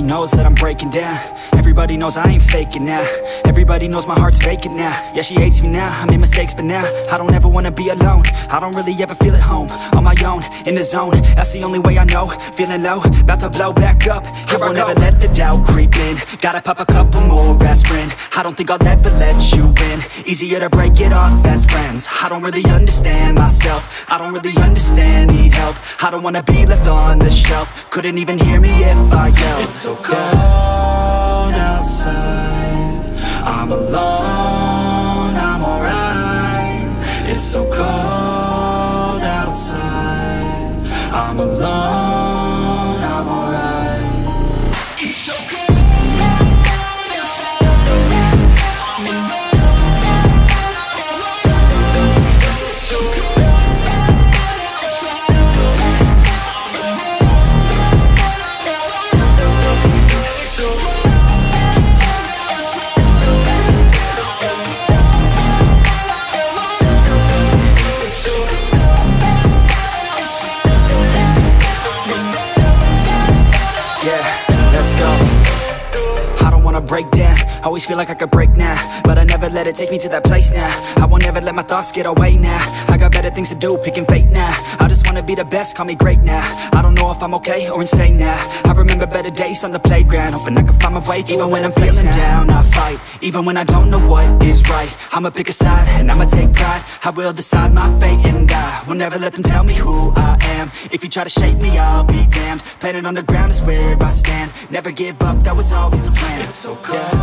knows that I'm breaking down. Everybody knows I ain't faking now. Everybody knows my heart's vacant now. Yeah, she hates me now, I made mistakes but now I don't ever wanna be alone. I don't really ever feel at home. On my own, in the zone, that's the only way I know. Feeling low, about to blow back up. I won't ever let the doubt creep in. Gotta pop a couple more aspirin. I don't think I'll ever let you in. Easier to break it off as friends. I don't really understand myself. I don't really understand, need help. I don't wanna be left on the shelf. Couldn't even hear me if I yelled. It's so cold outside, I'm alone, I'm alright. It's so cold outside, I'm alone, I'm alright. It's so cold. Break down, always feel like I could break now, but I never let it take me to that place now. I won't ever let my thoughts get away now. I got better things to do, picking fate now. I just wanna be the best, call me great now. I don't know if I'm okay or insane now. I remember better days on the playground, hoping I can find my way to even when I'm feeling down, I fight. Even when I don't know what is right, I'ma pick a side and I'ma take pride. I will decide my fate and I will never let them tell me who I am. If you try to shake me, I'll be damned. Planet on the ground is where I stand. Never give up, that was always the plan. It's so cold